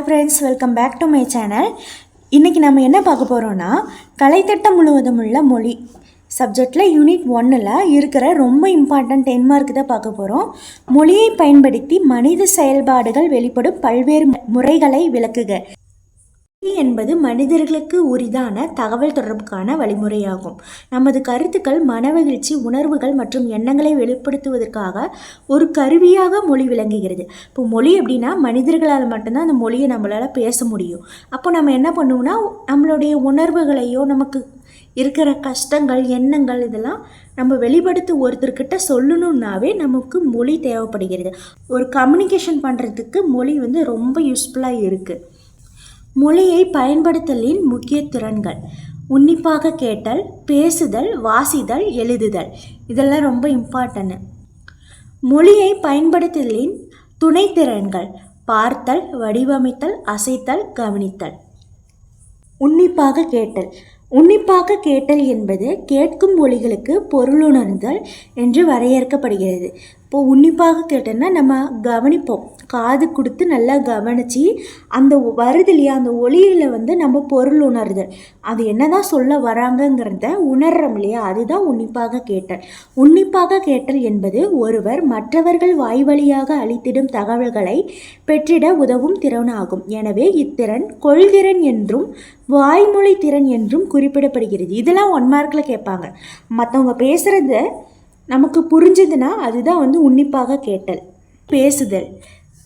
Friends, welcome back to my channel. இன்றைக்கி நம்ம என்ன பார்க்க போகிறோன்னா, கலைத்திட்டம் முழுவதும் உள்ள மொழி சப்ஜெக்டில் யூனிட் 1ல் இருக்கிற ரொம்ப இம்பார்ட்டன்ட் 10 மார்க் தான் பார்க்க போகிறோம். மொழியை பயன்படுத்தி மனித செயல்பாடுகள் வெளிப்படும் பல்வேறு முறைகளை விளக்குக. மொழி என்பது மனிதர்களுக்கு உரிதான தகவல் தொடர்புக்கான வழிமுறையாகும். நமது கருத்துக்கள், மனமகிழ்ச்சி, உணர்வுகள் மற்றும் எண்ணங்களை வெளிப்படுத்துவதற்காக ஒரு கருவியாக மொழி விளங்குகிறது. இப்போ மொழி அப்படின்னா மனிதர்களால் மட்டும்தான் அந்த மொழியை நம்மளால் பேச முடியும். அப்போ நம்ம என்ன பண்ணுவோம்னா, நம்மளுடைய உணர்வுகளையோ, நமக்கு இருக்கிற கஷ்டங்கள், எண்ணங்கள், இதெல்லாம் நம்ம வெளிப்படுத்தி ஒருத்தர்கிட்ட சொல்லணுன்னாவே நமக்கு மொழி தேவைப்படுகிறது. ஒரு கம்யூனிகேஷன் பண்ணுறதுக்கு மொழி ரொம்ப யூஸ்ஃபுல்லாக இருக்குது. மொழியை பயன்படுத்தலின் முக்கிய திறன்கள்: உன்னிப்பாக கேட்டல், பேசுதல், வாசித்தல், எழுதுதல். இதெல்லாம் ரொம்ப இம்பார்ட்டன்ட். மொழியை பயன்படுத்தலின் துணை திறன்கள்: பார்த்தல், வடிவமைத்தல், அசைத்தல், கவனித்தல். உன்னிப்பாக கேட்டல். உன்னிப்பாக கேட்டல் என்பது கேட்கும் ஒலிகளுக்கு பொருளுணர்தல் என்று வரையறுக்கப்படுகிறது. இப்போது உன்னிப்பாக கேட்டோன்னா நம்ம கவனிப்போம், காது கொடுத்து நல்லா கவனித்து அந்த வருது இல்லையா, அந்த ஒலியில் நம்ம பொருள் உணர்தல், அது என்னதான் சொல்ல வராங்கங்கிறத உணர்றோம் இல்லையா, அதுதான் உன்னிப்பாக கேட்டல். உன்னிப்பாக கேட்டல் என்பது ஒருவர் மற்றவர்கள் வாய் வழியாக அளித்திடும் தகவல்களை பெற்றிட உதவும் திறனாகும். எனவே இத்திறன் கொள்திறன் என்றும் வாய்மொழி திறன் என்றும் குறிப்பிடப்படுகிறது. இதெல்லாம் 1 மார்க்கில் கேட்பாங்க. மற்றவங்க பேசுகிறத நமக்கு புரிஞ்சதுன்னா அதுதான் உன்னிப்பாக கேட்டல். பேசுதல்.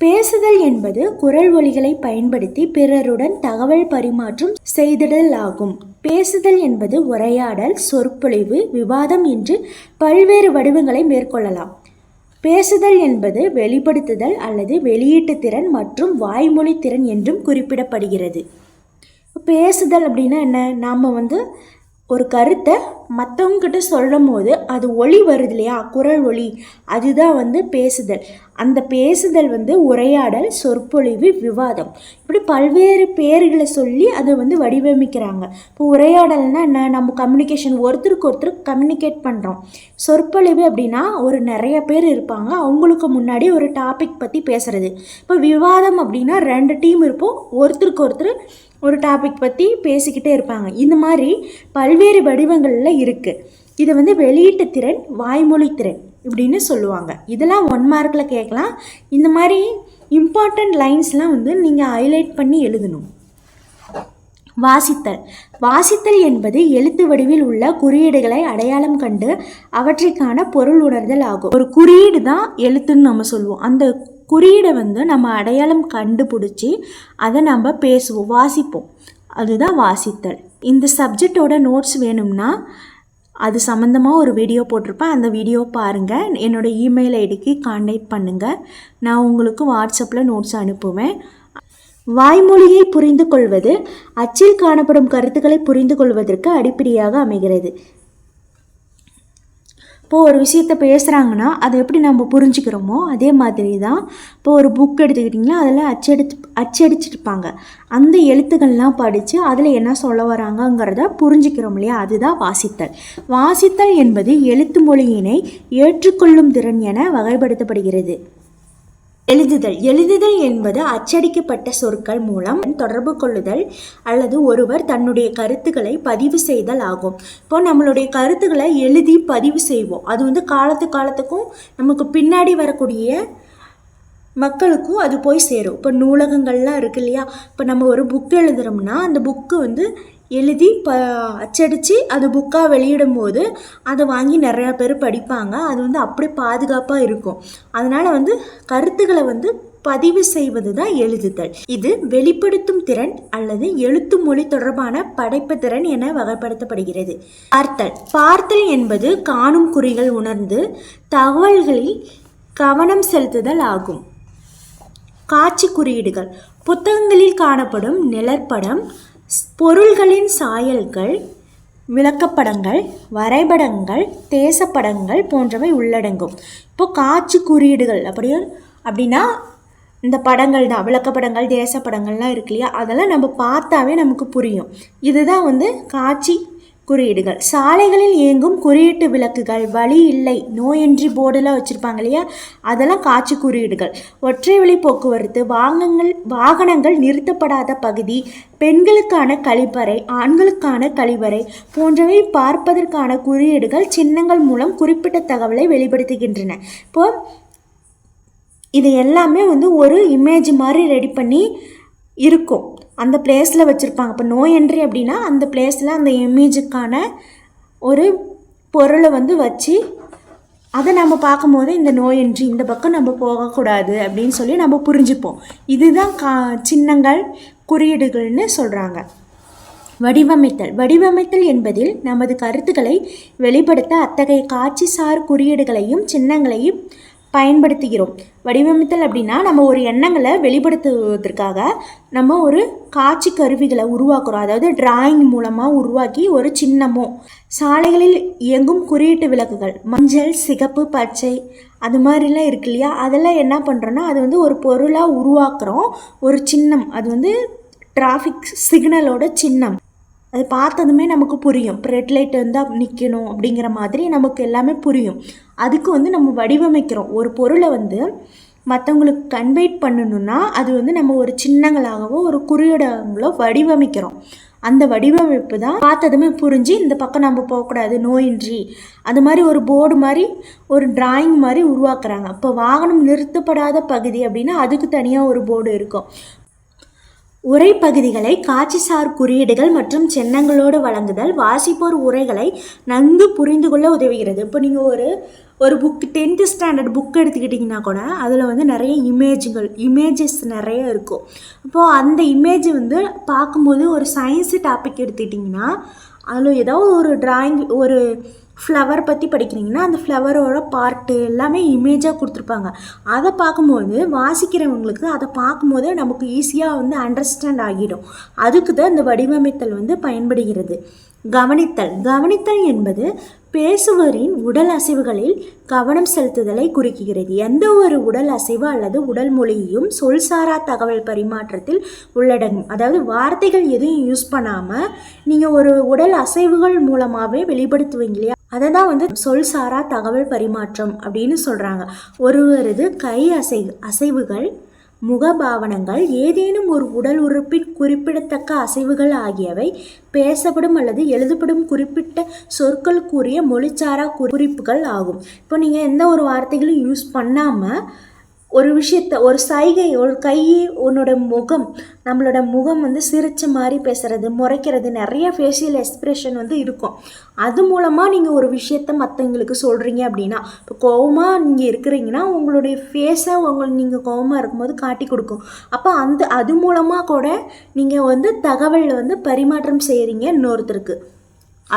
பேசுதல் என்பது குரல் ஒலிகளை பயன்படுத்தி பிறருடன் தகவல் பரிமாற்றம் செய்திடல் ஆகும். பேசுதல் என்பது உரையாடல், சொற்பொழிவு, விவாதம் என்று பல்வேறு வடிவங்களை மேற்கொள்ளலாம். பேசுதல் என்பது வெளிப்படுத்துதல் அல்லது வெளியீட்டு திறன் மற்றும் வாய்மொழி திறன் என்றும் குறிப்பிடப்படுகிறது. பேசுதல் அப்படின்னா என்ன? நாம் ஒரு கருத்தை மற்றவங்ககிட்ட சொல்லும் போது அது ஒலி வருது இல்லையா, குரல் ஒலி, அதுதான் பேசுதல். அந்த பேசுதல் உரையாடல், சொற்பொழிவு, விவாதம், இப்படி பல்வேறு பேர்களை சொல்லி அதை வடிவமைக்கிறாங்க. இப்போ உரையாடல்னா என்ன? நம்ம கம்யூனிகேஷன், ஒருத்தருக்கு ஒருத்தர் கம்யூனிகேட் பண்ணுறோம். சொற்பொழிவு அப்படின்னா ஒரு நிறைய பேர் இருப்பாங்க, அவங்களுக்கு முன்னாடி ஒரு டாபிக் பற்றி பேசுகிறது. இப்போ விவாதம் அப்படின்னா 2 டீம் இருப்போம், ஒருத்தருக்கு ஒருத்தர் ஒரு டாபிக் பற்றி பேசிக்கிட்டே இருப்பாங்க. இந்த மாதிரி பல்வேறு வடிவங்களில் இருக்குது. இது வெளியீட்டு திறன், வாய்மொழி திறன் இப்படின்னு சொல்லுவாங்க. இதெல்லாம் 1 மார்க்கில் கேட்கலாம். இந்த மாதிரி இம்பார்ட்டண்ட் லைன்ஸ்லாம் நீங்கள் ஹைலைட் பண்ணி எழுதணும். வாசித்தல். வாசித்தல் என்பது எழுத்து வடிவில் உள்ள குறியீடுகளை அடையாளம் கண்டு அவற்றைக்கான பொருள் உணர்தல் ஆகும். ஒரு குறியீடு தான் எழுத்துன்னு நம்ம சொல்லுவோம். அந்த குறியீடை நம்ம அடையாளம் கண்டுபிடிச்சி அதை நம்ம பேசுவோம், வாசிப்போம். அதுதான் வாசித்தல். இந்த சப்ஜெக்டோட நோட்ஸ் வேணும்னா அது சம்மந்தமாக ஒரு வீடியோ போட்டிருப்பேன், அந்த வீடியோ பாருங்கள். என்னோடய இமெயில் ஐடிக்கு கான்டாக்ட் பண்ணுங்கள், நான் உங்களுக்கு வாட்ஸ்அப்பில் நோட்ஸ் அனுப்புவேன். வாய்மொழியை புரிந்து கொள்வது அச்சில் காணப்படும் கருத்துக்களை புரிந்து கொள்வதற்கு அடிப்படையாக அமைகிறது. இப்போது ஒரு விஷயத்தை பேசுகிறாங்கன்னா அதை எப்படி நம்ம புரிஞ்சுக்கிறோமோ அதே மாதிரி தான். இப்போது ஒரு புக் எடுத்துக்கிட்டிங்கன்னா அதில் அச்சடிச்சிருப்பாங்க. அந்த எழுத்துக்கள்லாம் படித்து அதில் என்ன சொல்ல வராங்கங்கிறத புரிஞ்சுக்கிறோம் இல்லையா, அதுதான் வாசித்தல். வாசித்தல் என்பது எழுத்து மொழியினை ஏற்றுக்கொள்ளும் திறன் என வகைப்படுத்தப்படுகிறது. எழுதுதல். எழுதுதல் என்பது அச்சடிக்கப்பட்ட சொற்கள் மூலம் தொடர்பு கொள்ளுதல் அல்லது ஒருவர் தன்னுடைய கருத்துக்களை பதிவு செய்தல் ஆகும். இப்போ நம்மளுடைய கருத்துக்களை எழுதி பதிவு செய்வோம். அது காலத்துக்கும் நமக்கு பின்னாடி வரக்கூடிய மக்களுக்கும் அது போய் சேரும். இப்போ நூலகங்கள்லாம் இருக்கு இல்லையா, இப்போ நம்ம ஒரு புக்கு எழுதுகிறோம்னா அந்த புக்கு எழுதி அச்சடித்து அது புக்காக வெளியிடும் போது அதை வாங்கி நிறையா பேர் படிப்பாங்க. அது அப்படி பாதுகாப்பாக இருக்கும். அதனால் கருத்துக்களை பதிவு செய்வது தான் எழுதுதல். இது வெளிப்படுத்தும் திறன் அல்லது எழுத்து மொழி தொடர்பான படைப்பு திறன் என வகைப்படுத்தப்படுகிறது. பார்த்தல். பார்த்தல் என்பது காணும் குறிகள் உணர்ந்து தகவல்களில் கவனம் செலுத்துதல் ஆகும். காட்சி குறியீடுகள். புத்தகங்களில் காணப்படும் நிழற்படம், பொருள்களின் சாயல்கள், விளக்கப்படங்கள், வரைபடங்கள், தேசப்படங்கள் போன்றவை உள்ளடங்கும். இப்போ காட்சி குறியீடுகள் அப்படின்னா இந்த படங்கள் தான், விளக்கப்படங்கள், தேசப்படங்கள்லாம் இருக்கு இல்லையா, அதெல்லாம் நம்ம பார்த்தாவே நமக்கு புரியும். இதுதான் காட்சி குறியீடுகள். சாலைகளில் இயங்கும் குறியீட்டு விளக்குகள், வழி இல்லை, நோயின்றி போர்டெல்லாம் வச்சுருப்பாங்க இல்லையா, அதெல்லாம் காட்சி குறியீடுகள். ஒற்றை வழி போக்குவரத்து, வாகனங்கள் நிறுத்தப்படாத பகுதி, பெண்களுக்கான கழிப்பறை, ஆண்களுக்கான கழிவறை போன்றவை பார்ப்பதற்கான குறியீடுகள் சின்னங்கள் மூலம் குறிப்பிட்ட தகவலை வெளிப்படுத்துகின்றன. இப்போ இது எல்லாமே ஒரு இமேஜ் மாதிரி ரெடி பண்ணி இருக்கும், அந்த பிளேஸில் வச்சுருப்பாங்க. இப்போ நோயன்றி அப்படின்னா அந்த பிளேஸில் அந்த இமேஜுக்கான ஒரு பொருளை வச்சு அதை நம்ம பார்க்கும்போது இந்த நோயன்றி இந்த பக்கம் நம்ம போகக்கூடாது அப்படின்னு சொல்லி நம்ம புரிஞ்சுப்போம். இதுதான் சின்னங்கள் குறியீடுகள்னு சொல்கிறாங்க. வடிவமைத்தல் என்பதில் நமது கருத்துக்களை வெளிப்படுத்த அத்தகைய காட்சிசார் குறியீடுகளையும் சின்னங்களையும் பயன்படுத்துகிறோம். வடிவமைத்தல் அப்படின்னா நம்ம ஒரு எண்ணங்களை வெளிப்படுத்துவதற்காக நம்ம ஒரு காட்சி கருவிகளை உருவாக்குறோம். அதாவது டிராயிங் மூலமாக உருவாக்கி ஒரு சின்னமோ. சாலைகளில் இயங்கும் குறியீட்டு விளக்குகள், மஞ்சள், சிகப்பு, பச்சை அது மாதிரிலாம் இருக்கு இல்லையா, அதெல்லாம் என்ன பண்ணுறோன்னா அது ஒரு பொருளாக உருவாக்குறோம். ஒரு சின்னம், அது டிராஃபிக் சிக்னலோட சின்னம். அது பார்த்ததுமே நமக்கு புரியும். இப்போ ரெட் லைட் வந்தால் நிற்கணும் அப்படிங்கிற மாதிரி நமக்கு எல்லாமே புரியும். அதுக்கு நம்ம வடிவமைக்கிறோம். ஒரு பொருளை மற்றவங்களுக்கு கன்வெர்ட் பண்ணணுன்னா அது நம்ம ஒரு சின்னங்களாகவோ ஒரு குறியீடாங்களோ வடிவமைக்கிறோம். அந்த வடிவமைப்பு தான் பார்த்ததுமே புரிஞ்சு இந்த பக்கம் நம்ம போகக்கூடாது, நோயின்றி, அது மாதிரி ஒரு போர்டு மாதிரி ஒரு டிராயிங் மாதிரி உருவாக்குறாங்க. இப்போ வாகனம் நிறுத்தப்படாத பகுதி அப்படின்னா அதுக்கு தனியாக ஒரு போர்டு இருக்கும். உரை பகுதிகளை காட்சிசார் குறியீடுகள் மற்றும் சின்னங்களோடு வழங்குதல் வாசிப்போர் உரைகளை நன்கு புரிந்து கொள்ள உதவுகிறது. இப்போ நீங்கள் ஒரு புக் 10th ஸ்டாண்டர்ட் புக் எடுத்துக்கிட்டிங்கன்னா கூட அதில் நிறைய இமேஜஸ் நிறைய இருக்கும். அப்போது அந்த இமேஜ் பார்க்கும்போது ஒரு சயின்ஸு டாபிக் எடுத்துக்கிட்டிங்கன்னா அதில் ஏதாவது ஒரு டிராயிங், ஒரு ஃப்ளவர் பற்றி படிக்கிறீங்கன்னா அந்த ஃப்ளவரோட பார்ட்டு எல்லாமே இமேஜாக கொடுத்துருப்பாங்க. அதை பார்க்கும்போது வாசிக்கிறவங்களுக்கு அதை பார்க்கும்போது நமக்கு ஈஸியாக அண்டர்ஸ்டாண்ட் ஆகிடும். அதுக்கு தான் இந்த வடிவமைத்தல் பயன்படுகிறது. கவனித்தல் என்பது பேசுவரின் உடல் அசைவுகளில் கவனம் செலுத்துதலை குறிக்கிறது. எந்த ஒரு உடல் அசைவு அல்லது உடல் மொழியையும் சொல்சாரா தகவல் பரிமாற்றத்தில் உள்ளடங்கும். அதாவது வார்த்தைகள் எதுவும் யூஸ் பண்ணாமல் நீங்கள் ஒரு உடல் அசைவுகள் மூலமாகவே வெளிப்படுத்துவீங்க இல்லையா, அதை தான் சொல்சாரா தகவல் பரிமாற்றம் அப்படின்னு சொல்கிறாங்க. ஒருவரது கை அசைவுகள், முகபாவனங்கள், ஏதேனும் ஒரு உடல் உறுப்பின் குறிப்பிடத்தக்க அசைவுகள் ஆகியவை பேசப்படும் அல்லது எழுதப்படும் குறிப்பிட்ட சொற்களுக்குரிய மொழிச்சாரா குறிப்புகள் ஆகும். இப்போ நீங்கள் எந்த ஒரு வார்த்தைகளும் யூஸ் பண்ணாமல் ஒரு விஷயத்தை, ஒரு சைகை, ஒரு கை, உன்னோட முகம், நம்மளோட முகம் சிரிச்ச மாதிரி பேசுகிறது, முறைக்கிறது, நிறைய ஃபேஷியல் எக்ஸ்ப்ரெஷன் இருக்கும். அது மூலமாக நீங்கள் ஒரு விஷயத்தை மற்றவங்களுக்கு சொல்கிறீங்க அப்படின்னா, இப்போ கோவமாக நீங்கள் இருக்கிறீங்கன்னா உங்களுடைய ஃபேஸை நீங்கள் கோவமாக இருக்கும்போது காட்டி கொடுக்கும். அப்போ அது மூலமாக கூட நீங்கள் தகவல் பரிமாற்றம் செய்கிறீங்க இன்னொருத்தருக்கு.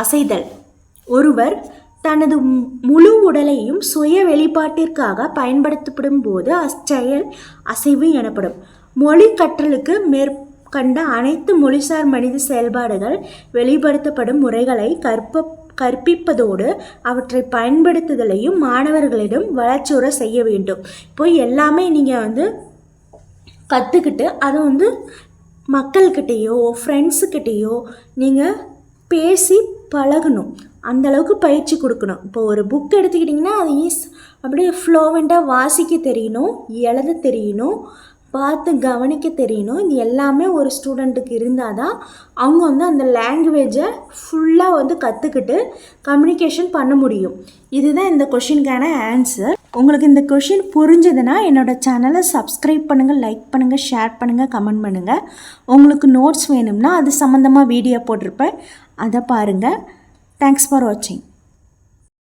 அசைதல், ஒருவர் தனது முழு உடலையும் சுய வெளிப்பாட்டிற்காக பயன்படுத்தப்படும் போது அச்செயல் அசைவு எனப்படும். மொழி கற்றலுக்கு மேற்கண்ட அனைத்து மொழிசார் மனித செயல்பாடுகள் வெளிப்படுத்தப்படும் முறைகளை கற்பிப்பதோடு அவற்றை பயன்படுத்துதலையும் மாணவர்களிடம் வளர்ச்சியுற செய்ய வேண்டும். இப்போ எல்லாமே நீங்கள் கற்றுக்கிட்டு அதை மக்கள்கிட்டேயோ ஃப்ரெண்ட்ஸுக்கிட்டேயோ நீங்கள் பேசி பழகணும். அந்தளவுக்கு பயிற்சி கொடுக்கணும். இப்போ ஒரு புக் எடுத்துக்கிட்டிங்கன்னா அது அப்படியே ஃப்ளோவெண்ட்டாக வாசிக்க தெரியணும், எழுத தெரியணும், பார்த்து கவனிக்க தெரியணும். இது எல்லாமே ஒரு ஸ்டூடெண்ட்டுக்கு இருந்தால் தான் அவங்க அந்த லாங்குவேஜை ஃபுல்லாக கற்றுக்கிட்டு கம்யூனிகேஷன் பண்ண முடியும். இதுதான் இந்த கொஷினுக்கான ஆன்சர். உங்களுக்கு இந்த கொஷின் புரிஞ்சதுன்னா என்னோடய சேனலை சப்ஸ்கிரைப் பண்ணுங்கள், லைக் பண்ணுங்கள், ஷேர் பண்ணுங்கள், கமெண்ட் பண்ணுங்கள். உங்களுக்கு நோட்ஸ் வேணும்னா அது சம்மந்தமாக வீடியோ போட்டிருப்பேன், அதை பாருங்கள். Thanks for watching.